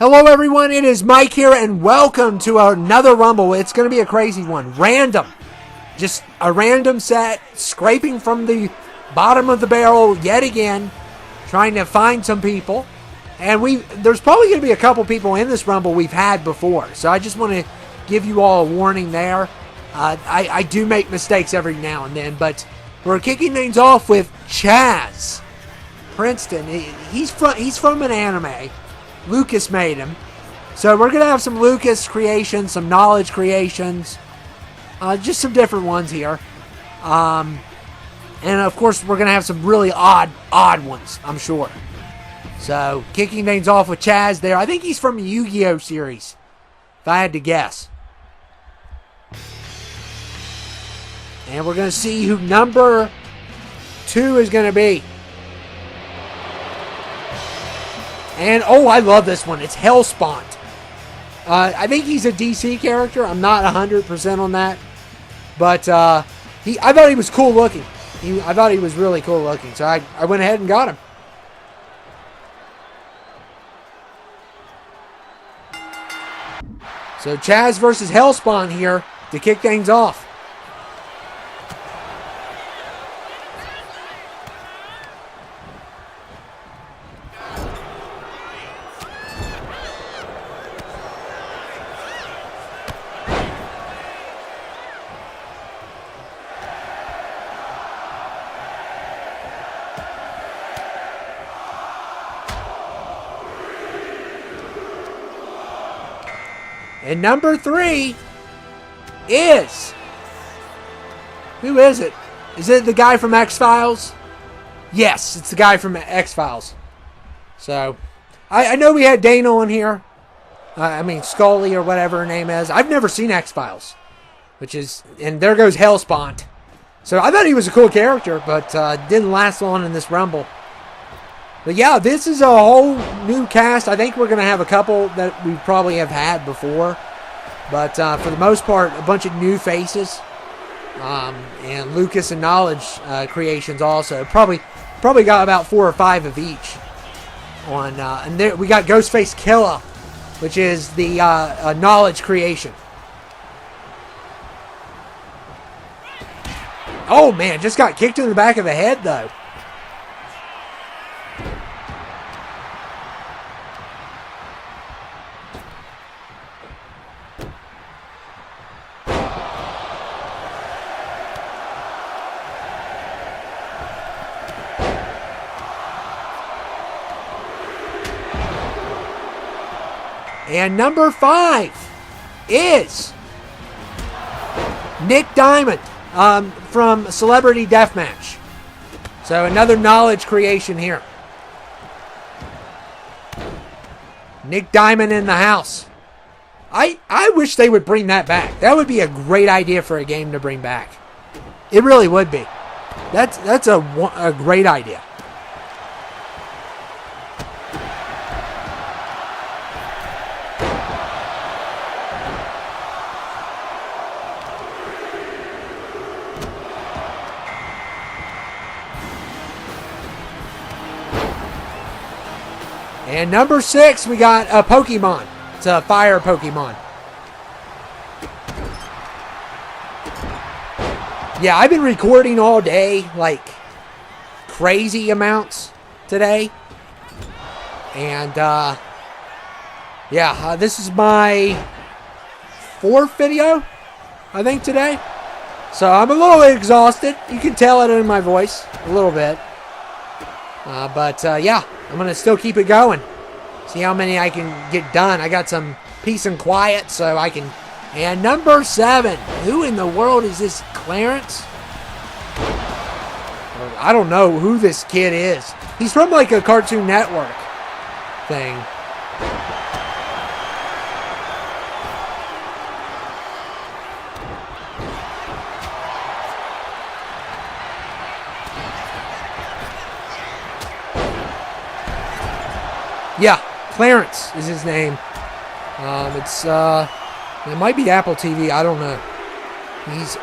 Hello everyone, it is Mike here and welcome to another Rumble. It's going to be a crazy one. Random. Just a random set, scraping from the bottom of the barrel yet again, trying to find some people. And there's probably going to be a couple people in this Rumble we've had before. So I just want to give you all a warning there. I do make mistakes every now and then, but we're kicking things off with Chaz Princeton. He's from an anime. Lucas made him. So we're going to have some Lucas creations, some knowledge creations, just some different ones here. And of course, we're going to have some really odd ones, I'm sure. So kicking things off with Chaz there. I think he's from a Yu-Gi-Oh series, if I had to guess. And we're going to see who number 2 is going to be. And, oh, I love this one. It's Hellspawn. I think he's a DC character. I'm not 100% on that. But I thought he was cool looking. I thought he was really cool looking. So I went ahead and got him. So Chaz versus Hellspawn here to kick things off. And number 3 is... Who is it? Is it the guy from X-Files? Yes, it's the guy from X-Files. So, I know we had Dana on here. Scully or whatever her name is. I've never seen X-Files. And there goes Hellspawn. So, I thought he was a cool character, but didn't last long in this Rumble. But yeah, this is a whole new cast. I think we're going to have a couple that we probably have had before. But for the most part, a bunch of new faces. And Lucas and Knowledge creations also. Probably got about 4 or 5 of each. And there we got Ghostface Killer, which is the Knowledge creation. Oh man, just got kicked in the back of the head though. And number 5 is Nick Diamond from Celebrity Deathmatch. So another knowledge creation here. Nick Diamond in the house. I wish they would bring that back. That would be a great idea for a game to bring back. It really would be. That's a great idea. And number 6, we got a Pokemon. It's a fire Pokemon. Yeah, I've been recording all day, like crazy amounts today. And, this is my 4th video, I think, today. So I'm a little exhausted. You can tell it in my voice a little bit. Yeah, I'm going to still keep it going. See how many I can get done. I got some peace and quiet, so I can... And number 7. Who in the world is this? Clarence? I don't know who this kid is. He's from like a Cartoon Network thing. Yeah, Clarence is his name. It might be Apple TV. I don't know. He's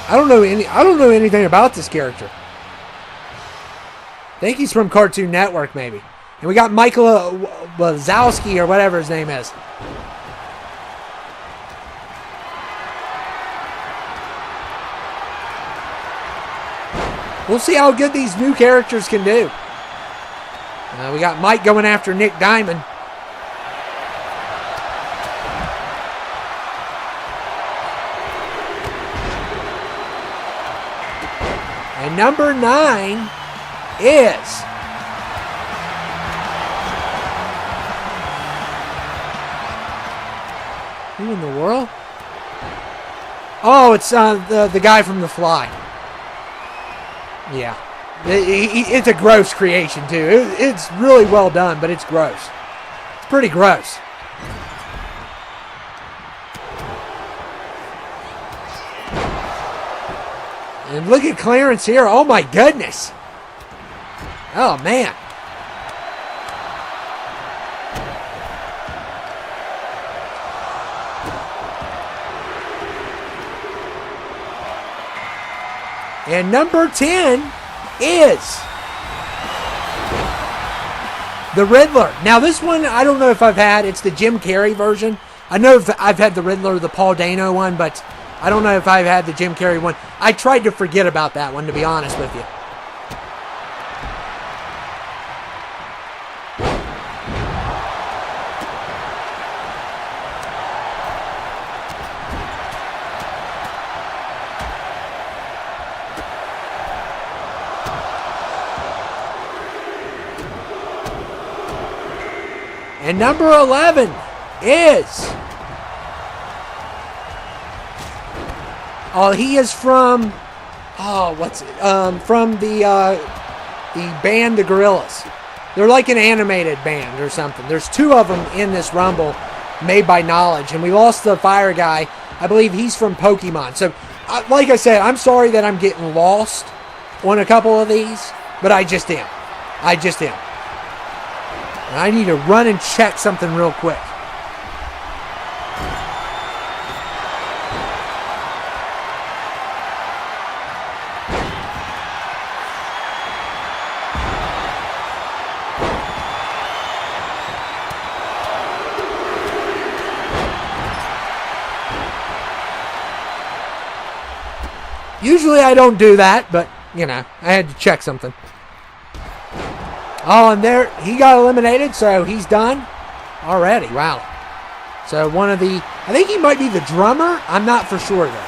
I don't know anything about this character. I think he's from Cartoon Network, maybe. And we got Michael Wazowski, or whatever his name is. We'll see how good these new characters can do. We got Mike going after Nick Diamond. And number 9 is who in the world? Oh, it's the guy from The Fly. Yeah. It's a gross creation, too. It's really well done, but it's gross. It's pretty gross. And look at Clarence here. Oh, my goodness. Oh, man. And number 10 is the Riddler. Now, this one, I don't know if I've had. It's the Jim Carrey version. I know I've had the Riddler, the Paul Dano one, but I don't know if I've had the Jim Carrey one. I tried to forget about that one, to be honest with you. And number 11 is... Oh, he is from... Oh, what's it? From the band The Gorillaz. They're like an animated band or something. There's 2 of them in this Rumble made by Knowledge. And we lost the fire guy. I believe he's from Pokemon. So, like I said, I'm sorry that I'm getting lost on a couple of these. But I just am. And I need to run and check something real quick. Usually I don't do that, but, you know, I had to check something. Oh, and there, he got eliminated, so he's done already. Wow. So one of the, I think he might be the drummer. I'm not for sure, though.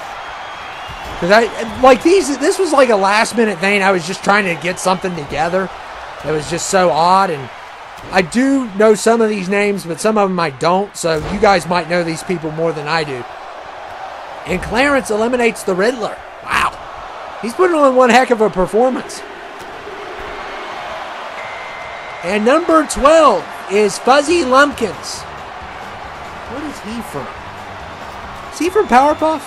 Because this was like a last minute thing. I was just trying to get something together. It was just so odd, and I do know some of these names, but some of them I don't, so you guys might know these people more than I do. And Clarence eliminates the Riddler. Wow. He's putting on one heck of a performance. And number 12 is Fuzzy Lumpkins. What is he from? Is he from Powerpuff?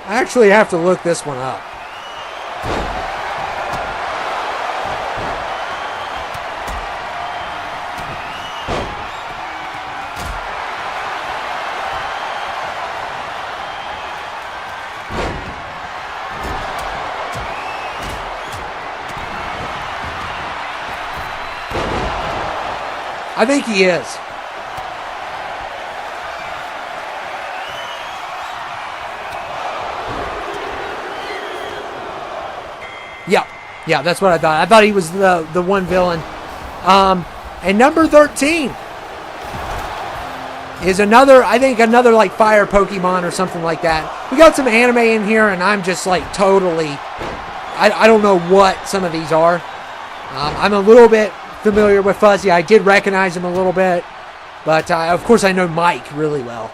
I actually have to look this one up. I think he is. Yeah, that's what I thought. I thought he was the one villain. And number 13 is another like fire Pokemon or something like that. We got some anime in here, and I'm just like totally, I don't know what some of these are. I'm a little bit familiar with Fuzzy. I did recognize him a little bit, but of course I know Mike really well,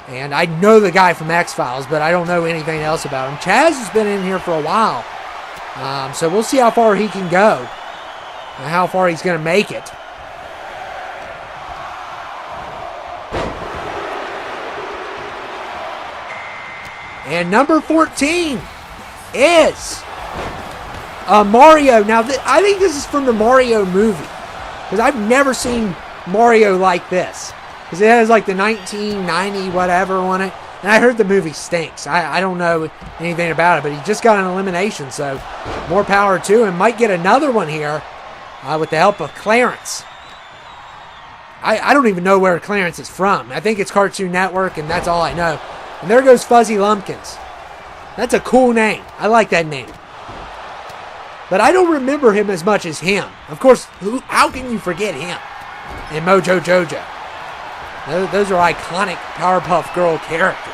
and I know the guy from X-Files, but I don't know anything else about him. Chaz has been in here for a while, so we'll see how far he can go and how far he's going to make it. And number 14 is Mario. Now, I think this is from the Mario movie, because I've never seen Mario like this, because it has like the 1990 whatever on it. And I heard the movie stinks. I don't know anything about it, but he just got an elimination, so more power to him. Might get another one here with the help of Clarence. I don't even know where Clarence is from. I think it's Cartoon Network, and that's all I know. And there goes Fuzzy Lumpkins. That's a cool name. I like that name. But I don't remember him as much as him. Of course, how can you forget him? And Mojo Jojo. Those are iconic Powerpuff Girl characters.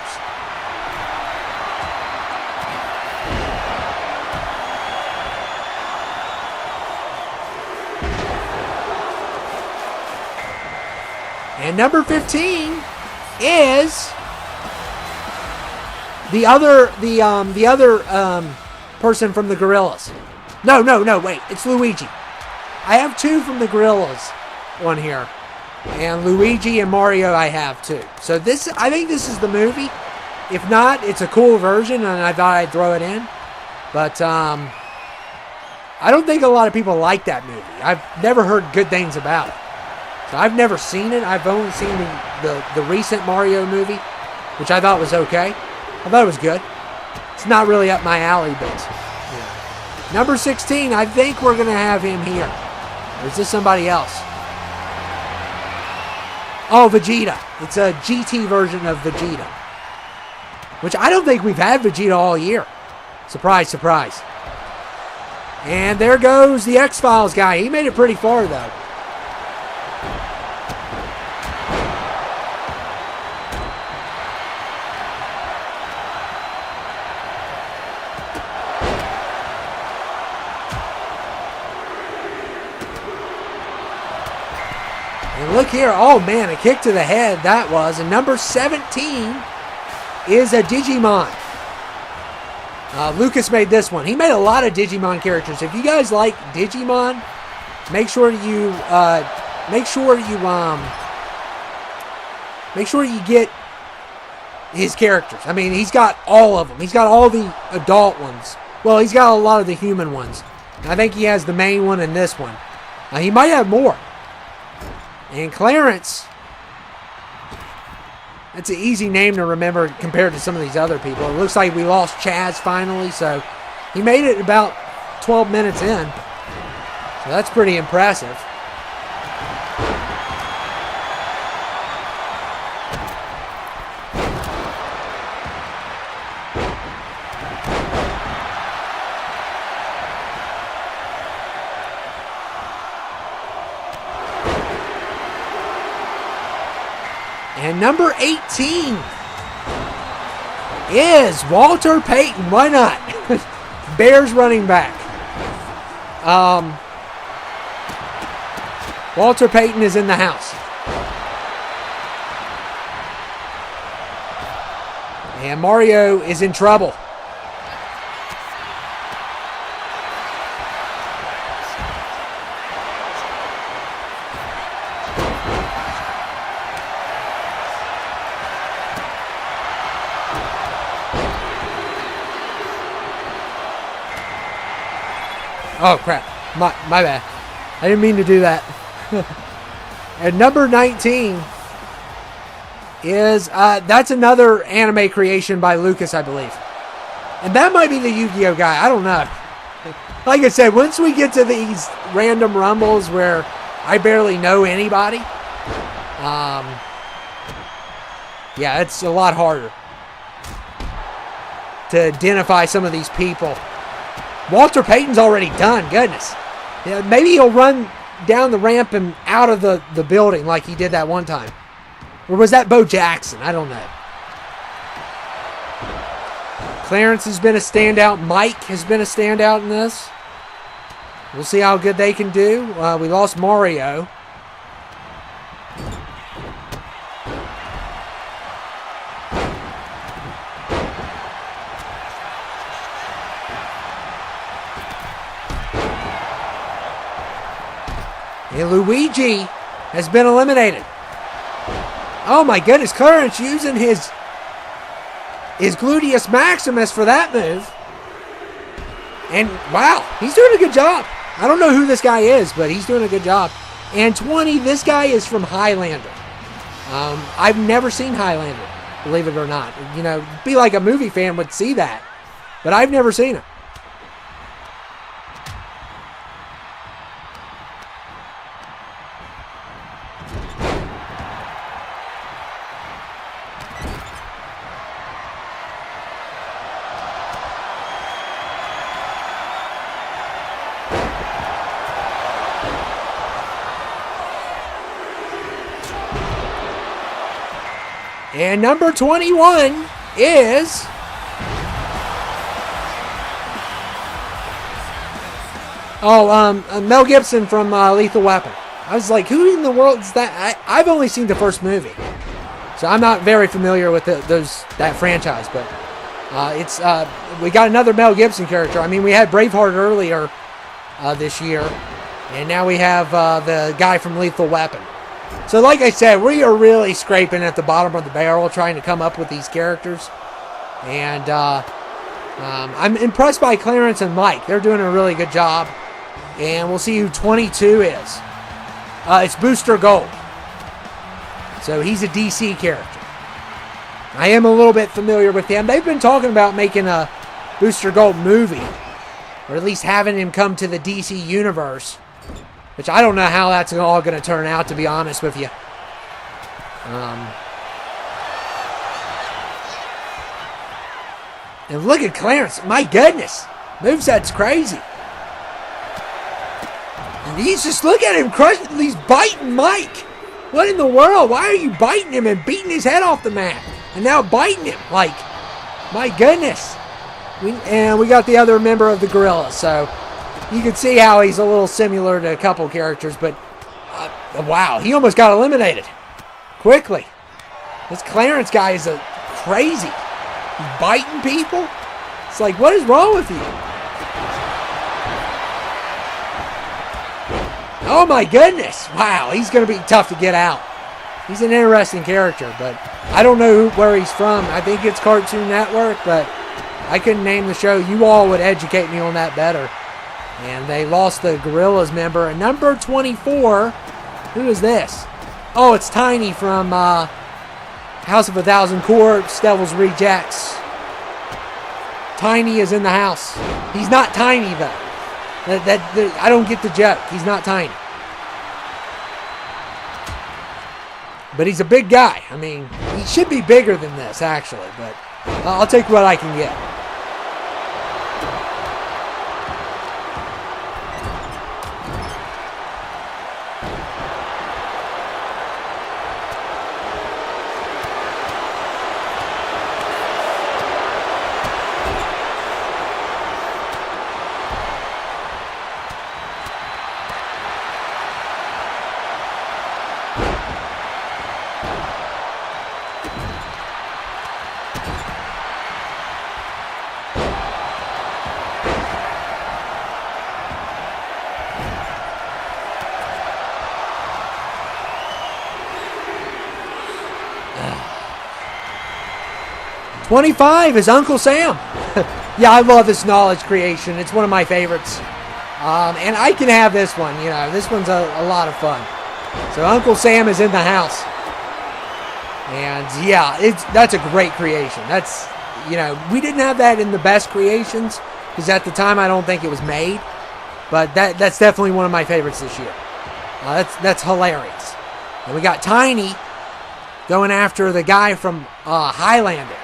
And number 15 is the other person from the Gorillas. No, wait, it's Luigi. I have two from the Gorillas on here. And Luigi and Mario I have too. So I think this is the movie. If not, it's a cool version and I thought I'd throw it in. But I don't think a lot of people like that movie. I've never heard good things about it. So I've never seen it. I've only seen the recent Mario movie, which I thought was okay. I thought it was good. It's not really up my alley, but yeah. Number 16, I think we're going to have him here. Or is this somebody else? Oh, Vegeta. It's a GT version of Vegeta. Which I don't think we've had Vegeta all year. Surprise, surprise. And there goes the X-Files guy. He made it pretty far, though. And look here. Oh, man, a kick to the head that was. And number 17 is a Digimon. Lucas made this one. He made a lot of Digimon characters. If you guys like Digimon, make sure you get his characters. I mean, he's got all of them. He's got all the adult ones. Well, he's got a lot of the human ones. I think he has the main one and this one. He might have more. And Clarence, that's an easy name to remember compared to some of these other people. It looks like we lost Chaz finally, so he made it about 12 minutes in. So that's pretty impressive. And number 18 is Walter Payton. Why not? Bears running back. Walter Payton is in the house. And Mario is in trouble. Oh, crap. My bad. I didn't mean to do that. And number 19 is, that's another anime creation by Lucas, I believe. And that might be the Yu-Gi-Oh guy. I don't know. Like I said, once we get to these random rumbles where I barely know anybody, yeah, it's a lot harder to identify some of these people. Walter Payton's already done. Goodness. Yeah, maybe he'll run down the ramp and out of the building like he did that one time. Or was that Bo Jackson? I don't know. Clarence has been a standout. Mike has been a standout in this. We'll see how good they can do. We lost Mario. And Luigi has been eliminated. Oh my goodness, Clarence using his gluteus maximus for that move. And wow, he's doing a good job. I don't know who this guy is, but he's doing a good job. And 20, this guy is from Highlander. I've never seen Highlander. believe it or not. You know, be like a movie fan would see that, but I've never seen it. And number 21 is Mel Gibson from Lethal Weapon. I was like, who in the world is that? I've only seen the first movie, so I'm not very familiar with that franchise. But we got another Mel Gibson character. I mean, we had Braveheart earlier this year, and now we have the guy from Lethal Weapon. So like I said, we are really scraping at the bottom of the barrel trying to come up with these characters. And I'm impressed by Clarence and Mike. They're doing a really good job. And we'll see who 22 is. It's Booster Gold. So he's a DC character. I am a little bit familiar with him. They've been talking about making a Booster Gold movie. Or at least having him come to the DC universe. Which I don't know how that's all going to turn out, to be honest with you. And look at Clarence. My goodness. Moveset's crazy. And he's just, look at him crushing. He's biting Mike. What in the world? Why are you biting him and beating his head off the mat? And now biting him. Like, my goodness. And we got the other member of the Gorilla, so you can see how he's a little similar to a couple characters, but wow, he almost got eliminated quickly. This Clarence guy is crazy. He's biting people. It's like, what is wrong with you? Oh my goodness. Wow, he's going to be tough to get out. He's an interesting character, but I don't know where he's from. I think it's Cartoon Network, but I couldn't name the show. You all would educate me on that better. And they lost the Gorillas member. And number 24, who is this? Oh, it's Tiny from House of a Thousand Corpses, Devil's Rejects. Tiny is in the house. He's not tiny, though. I don't get the joke. He's not tiny. But he's a big guy. I mean, he should be bigger than this, actually. But I'll take what I can get. $25 is Uncle Sam. Yeah, I love this knowledge creation. It's one of my favorites. And I can have this one. You know, this one's a lot of fun. So Uncle Sam is in the house. And yeah, that's a great creation. That's, you know, we didn't have that in the best creations because at the time I don't think it was made. But that's definitely one of my favorites this year. That's hilarious. And we got Tiny going after the guy from Highlander.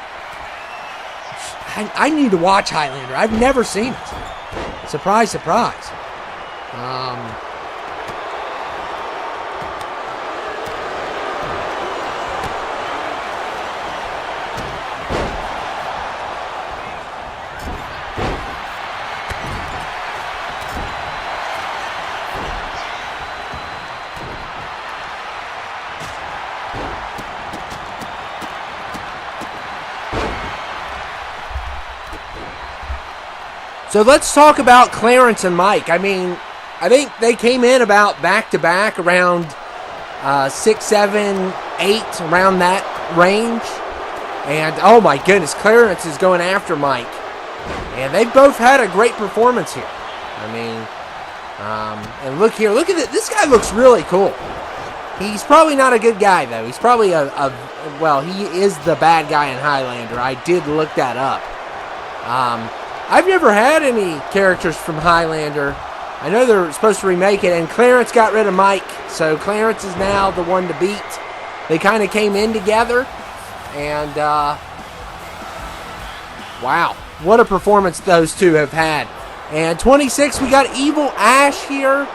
I need to watch Highlander. I've never seen it. Surprise, surprise. So let's talk about Clarence and Mike. I mean, I think they came in about back-to-back around 6, 7, 8, around that range. And, oh my goodness, Clarence is going after Mike. And they both had a great performance here. I mean, and look here. Look at this. This guy looks really cool. He's probably not a good guy, though. He's probably a well, he is the bad guy in Highlander. I did look that up. I've never had any characters from Highlander. I know they're supposed to remake it, and Clarence got rid of Mike, so Clarence is now the one to beat. They kind of came in together, and wow, what a performance those two have had. And 26, we got Evil Ash here.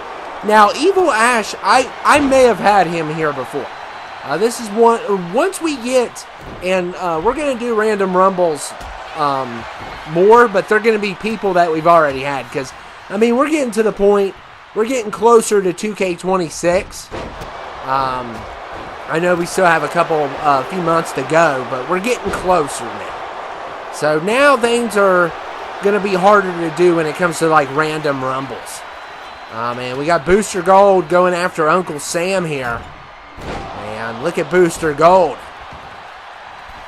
Now, Evil Ash, I may have had him here before. This is one, once we get, and we're going to do random rumbles more, but they're going to be people that we've already had, because, I mean, we're getting to the point, we're getting closer to 2K26. I know we still have a few months to go, but we're getting closer now. So now things are going to be harder to do when it comes to, like, random rumbles. Man, we got Booster Gold going after Uncle Sam here. And look at Booster Gold.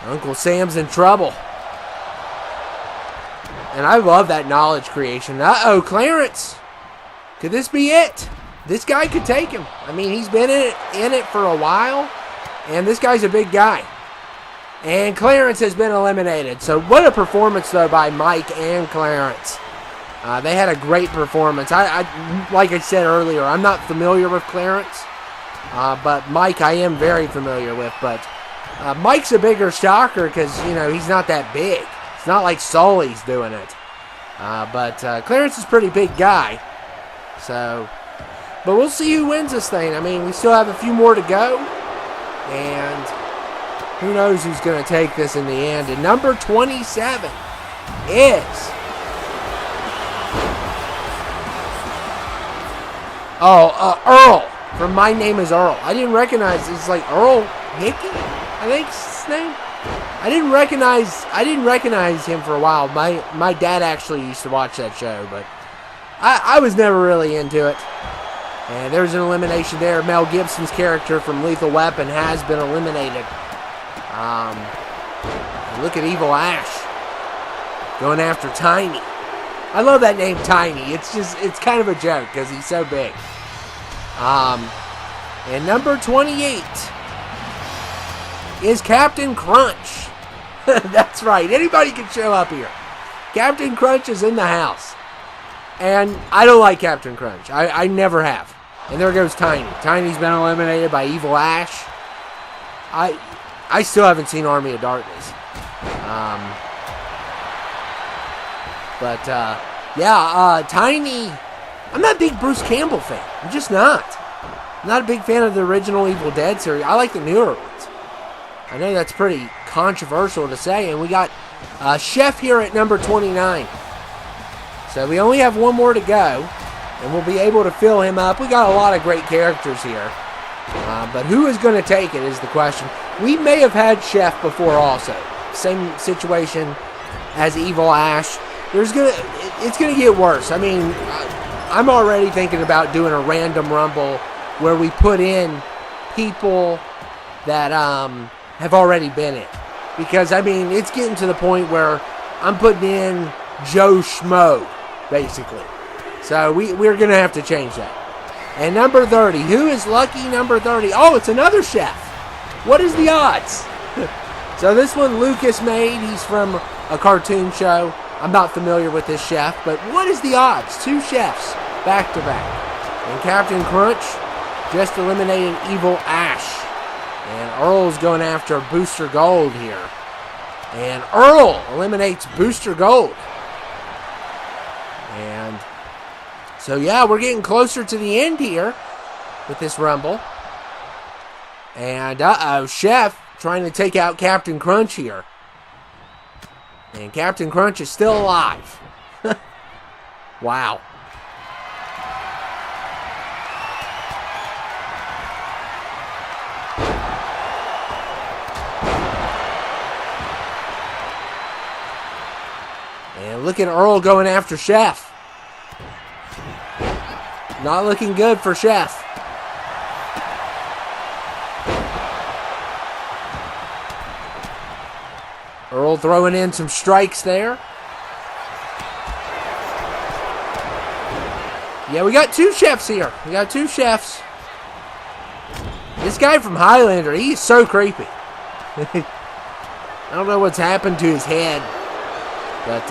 Uncle Sam's in trouble. And I love that knowledge creation. Uh-oh, Clarence. Could this be it? This guy could take him. I mean, he's been in it for a while. And this guy's a big guy. And Clarence has been eliminated. So what a performance, though, by Mike and Clarence. They had a great performance. Like I said earlier, I'm not familiar with Clarence. But Mike I am very familiar with. But Mike's a bigger stalker because, you know, he's not that big. It's not like Sully's doing it. But Clarence is a pretty big guy. So, but we'll see who wins this thing. I mean, we still have a few more to go. And who knows who's going to take this in the end. And number 27 is... Earl from My Name is Earl. I didn't recognize, it's like Earl Hickey, I think his name. I didn't recognize him for a while. My dad actually used to watch that show, but I was never really into it. And there's an elimination there. Mel Gibson's character from Lethal Weapon has been eliminated. Look at Evil Ash going after Tiny. I love that name, Tiny. It's kind of a joke because he's so big. And number 28 is Captain Crunch. That's right. Anybody can show up here. Captain Crunch is in the house. And I don't like Captain Crunch. I never have. And there goes Tiny. Tiny's been eliminated by Evil Ash. I still haven't seen Army of Darkness. Tiny, I'm not a big Bruce Campbell fan. I'm just not. I'm not a big fan of the original Evil Dead series. I like the newer ones. I know that's pretty controversial to say, and we got Chef here at number 29. So we only have one more to go, and we'll be able to fill him up. We got a lot of great characters here. But who is going to take it is the question. We may have had Chef before also. Same situation as Evil Ash. It's gonna get worse. I mean, I'm already thinking about doing a random rumble where we put in people that have already been in, because I mean it's getting to the point where I'm putting in Joe Schmo basically. So we're gonna have to change that. And number 30, who is lucky number 30? Oh, it's another chef. What is the odds? So this one Lucas made. He's from a cartoon show. I'm not familiar with this chef, but what is the odds? Two chefs back to back. And Captain Crunch just eliminated Evil Ash. And Earl's going after Booster Gold here. And Earl eliminates Booster Gold. And so, yeah, we're getting closer to the end here with this Rumble. And, Chef trying to take out Captain Crunch here. And Captain Crunch is still alive. Wow. And look at Earl going after Chef. Not looking good for Chef. Earl throwing in some strikes there. Yeah, we got two chefs here. We got two chefs. This guy from Highlander, he is so creepy. I don't know what's happened to his head. But,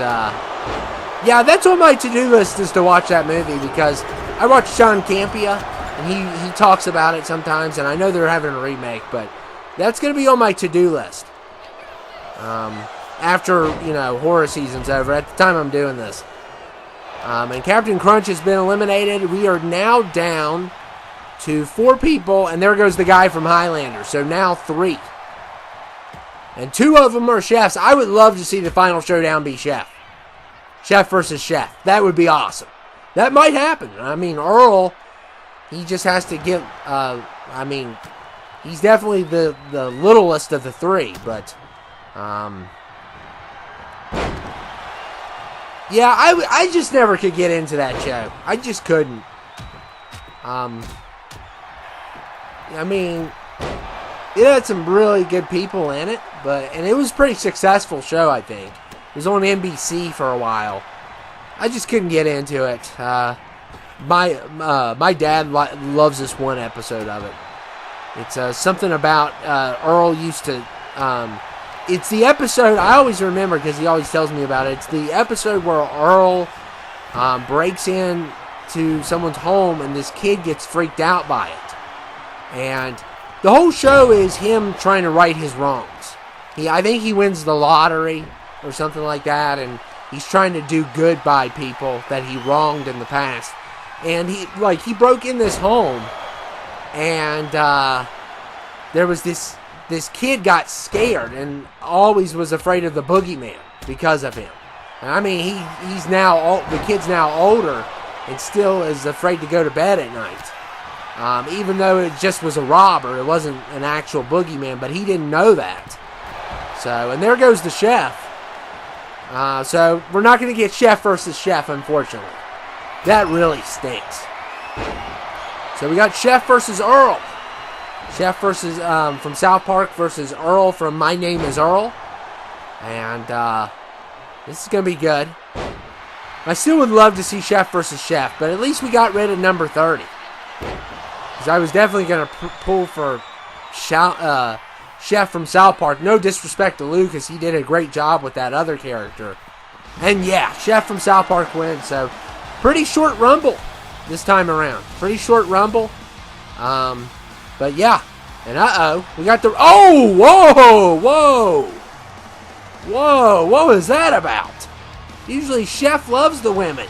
yeah, that's on my to-do list is to watch that movie because I watch Sean Campia, and he talks about it sometimes, and I know they're having a remake, but that's going to be on my to-do list. After, horror season's over, at the time I'm doing this. And Captain Crunch has been eliminated. We are now down to 4 people, and there goes the guy from Highlander. So now 3. And 2 of them are chefs. I would love to see the final showdown be chef. Chef versus chef. That would be awesome. That might happen. I mean, Earl, he just has to get, he's definitely the littlest of the 3, but, yeah, I just never could get into that show. I just couldn't. It had some really good people in it, and it was a pretty successful show, I think. It was on NBC for a while. I just couldn't get into it. My dad loves this one episode of it. It's something about Earl used to... it's the episode I always remember because he always tells me about it. It's the episode where Earl breaks in to someone's home and this kid gets freaked out by it. And the whole show is him trying to right his wrongs. I think he wins the lottery or something like that, and he's trying to do good by people that he wronged in the past. And he broke in this home, and there was this kid got scared and always was afraid of the boogeyman because of him. He's now the kid's now older and still is afraid to go to bed at night. Even though it just was a robber, it wasn't an actual boogeyman, but he didn't know that. So, and there goes the chef. So we're not going to get chef versus chef, unfortunately. That really stinks. So we got chef versus Earl. Chef versus from South Park versus Earl from My Name is Earl. And this is going to be good. I still would love to see chef versus chef, but at least we got rid of number 30. Because I was definitely going to pull for chef from South Park. No disrespect to Lou, because he did a great job with that other character. And yeah, chef from South Park wins. So pretty short rumble this time around. Pretty short rumble. But yeah. And we got the... Oh! Whoa! What was that about? Usually chef loves the women.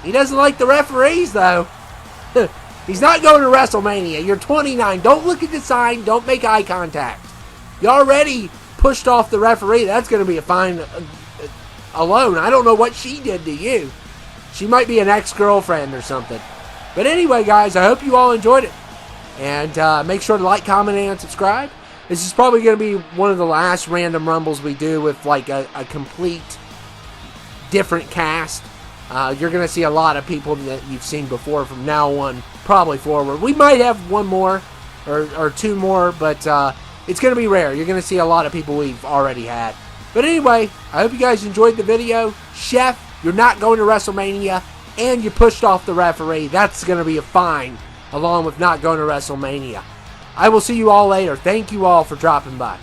He doesn't like the referees, though. He's not going to WrestleMania. You're 29. Don't look at the sign. Don't make eye contact. You already pushed off the referee. That's going to be a fine alone. I don't know what she did to you. She might be an ex-girlfriend or something. But anyway, guys, I hope you all enjoyed it. And make sure to like, comment, and subscribe. This is probably going to be one of the last random rumbles we do with like a complete different cast. You're going to see a lot of people that you've seen before from now on, probably forward. We might have one more or 2 more, but it's going to be rare. You're going to see a lot of people we've already had. But anyway, I hope you guys enjoyed the video. Chef, you're not going to WrestleMania, and you pushed off the referee. That's going to be a fine, along with not going to WrestleMania. I will see you all later. Thank you all for dropping by.